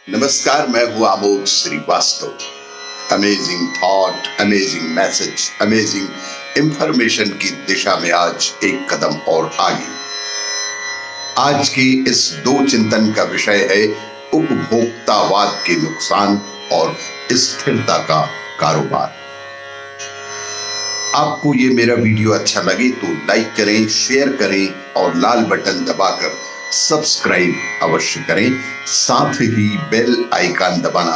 नमस्कार, मैं हूं Amod Srivastava. Amazing thought, amazing message, amazing information की दिशा में आज एक कदम और आगे। आज की इस दो चिंतन का विषय है उपभोक्तावाद के नुकसान और स्थिरता का कारोबार। आपको ये मेरा वीडियो अच्छा लगे तो लाइक करें, शेयर करें और लाल बटन दबाकर सब्सक्राइब अवश्य करें। साथ ही बेल आइकन दबाना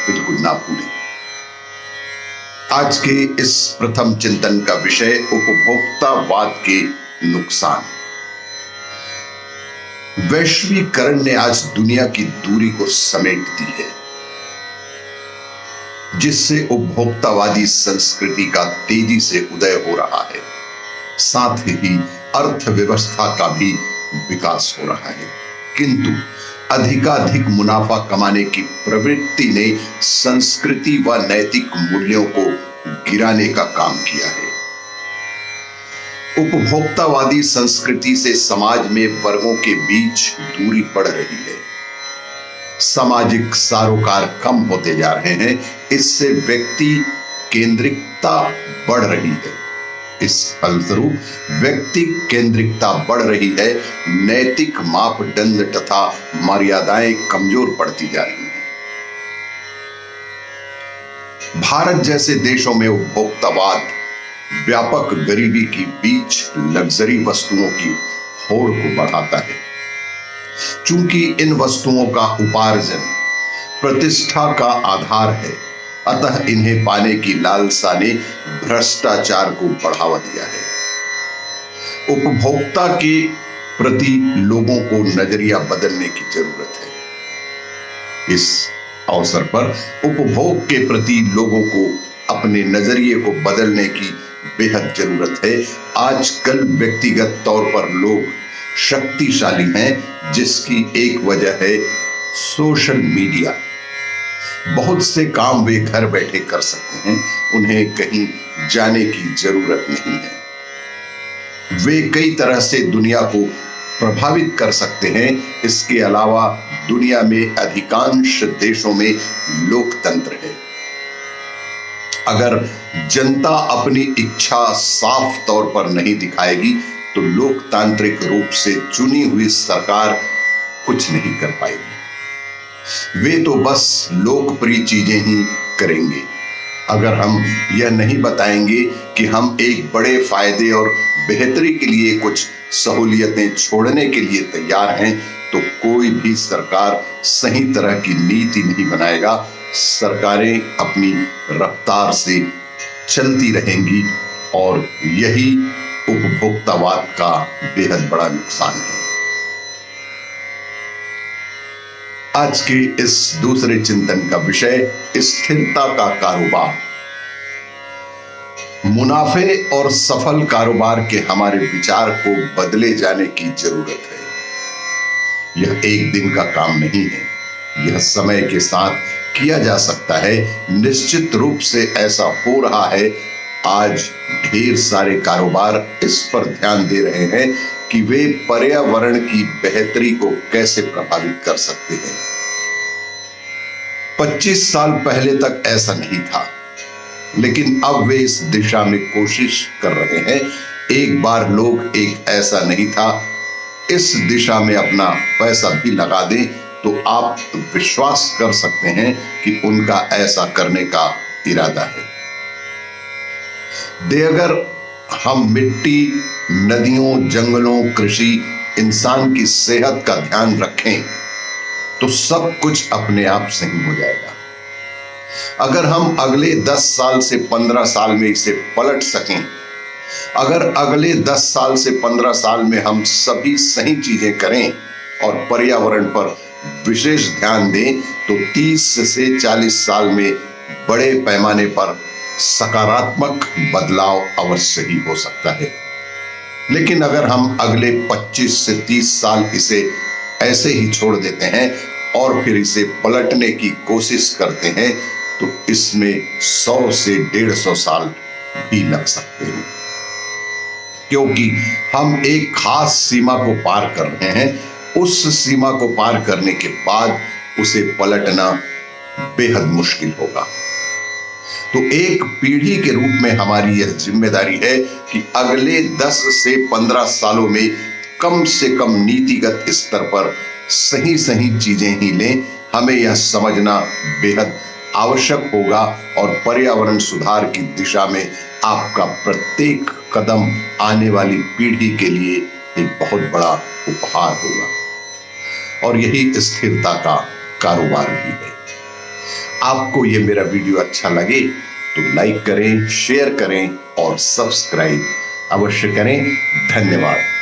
बिल्कुल ना भूलें। आज के इस प्रथम चिंतन का विषय उपभोक्तावाद के नुकसान। वैश्वीकरण ने आज दुनिया की दूरी को समेट दी है, जिससे उपभोक्तावादी संस्कृति का तेजी से उदय हो रहा है। साथ ही अर्थव्यवस्था का भी विकास हो रहा है, किंतु अधिकाधिक मुनाफा कमाने की प्रवृत्ति ने संस्कृति व नैतिक मूल्यों को गिराने का काम किया है। उपभोक्तावादी संस्कृति से समाज में वर्गों के बीच दूरी बढ़ रही है। सामाजिक सरोकार कम होते जा रहे हैं। इससे व्यक्ति केंद्रिकता बढ़ रही है। इस फलस्वरूप व्यक्ति केंद्रिकता बढ़ रही है। नैतिक मापदंड तथा मर्यादाएं कमजोर पड़ती जा रही हैं। भारत जैसे देशों में उपभोक्तावाद व्यापक गरीबी के बीच लग्जरी वस्तुओं की होड़ को बढ़ाता है। चूंकि इन वस्तुओं का उपार्जन प्रतिष्ठा का आधार है, अतः इन्हें पाने की लालसा ने भ्रष्टाचार को बढ़ावा दिया है। उपभोक्ता के प्रति लोगों को नजरिया बदलने की जरूरत है। इस अवसर पर उपभोग के प्रति लोगों को अपने नजरिए को बदलने की बेहद जरूरत है। आजकल व्यक्तिगत तौर पर लोग शक्तिशाली हैं, जिसकी एक वजह है सोशल मीडिया। बहुत से काम वे घर बैठे कर सकते हैं, उन्हें कहीं जाने की जरूरत नहीं है। वे कई तरह से दुनिया को प्रभावित कर सकते हैं। इसके अलावा दुनिया में अधिकांश देशों में लोकतंत्र है। अगर जनता अपनी इच्छा साफ तौर पर नहीं दिखाएगी तो लोकतांत्रिक रूप से चुनी हुई सरकार कुछ नहीं कर पाएगी। वे तो बस लोकप्रिय चीजें ही करेंगे। अगर हम यह नहीं बताएंगे कि हम एक बड़े फायदे और बेहतरी के लिए कुछ सहूलियतें छोड़ने के लिए तैयार हैं, तो कोई भी सरकार सही तरह की नीति नहीं बनाएगा। सरकारें अपनी रफ्तार से चलती रहेंगी और यही उपभोक्तावाद का बेहद बड़ा नुकसान है। आज के इस दूसरे चिंतन का विषय स्थिरता का कारोबार। मुनाफे और सफल कारोबार के हमारे विचार को बदले जाने की जरूरत है। यह एक दिन का काम नहीं है, यह समय के साथ किया जा सकता है। निश्चित रूप से ऐसा हो रहा है। आज ढेर सारे कारोबार इस पर ध्यान दे रहे हैं कि वे पर्यावरण की बेहतरी को कैसे प्रभावित कर सकते हैं। 25 साल पहले तक ऐसा नहीं था, लेकिन अब वे इस दिशा में कोशिश कर रहे हैं। एक बार लोग एक ऐसा नहीं था इस दिशा में अपना पैसा भी लगा दें तो आप विश्वास कर सकते हैं कि उनका ऐसा करने का इरादा है। अगर हम मिट्टी, नदियों, जंगलों, कृषि, इंसान की सेहत का ध्यान रखें तो सब कुछ अपने आप सही हो जाएगा। अगर हम अगले 10 साल से 15 साल में इसे पलट सकें, अगर अगले 10 साल से 15 साल में हम सभी सही चीजें करें और पर्यावरण पर विशेष ध्यान दें, तो 30 से 40 साल में बड़े पैमाने पर सकारात्मक बदलाव अवश्य ही हो सकता है। लेकिन अगर हम अगले 25 से 30 साल इसे ऐसे ही छोड़ देते हैं और फिर इसे पलटने की कोशिश करते हैं, तो इसमें 100 से 150 साल भी लग सकते हैं, क्योंकि हम एक खास सीमा को पार कर रहे हैं। उस सीमा को पार करने के बाद उसे पलटना बेहद मुश्किल होगा। तो एक पीढ़ी के रूप में हमारी यह जिम्मेदारी है कि अगले 10 से 15 सालों में कम से कम नीतिगत स्तर पर सही सही चीजें ही लें। हमें यह समझना बेहद आवश्यक होगा और पर्यावरण सुधार की दिशा में आपका प्रत्येक कदम आने वाली पीढ़ी के लिए एक बहुत बड़ा उपहार होगा और यही स्थिरता का कारोबार भी है। आपको यह मेरा वीडियो अच्छा लगे तो लाइक करें, शेयर करें और सब्सक्राइब अवश्य करें। धन्यवाद।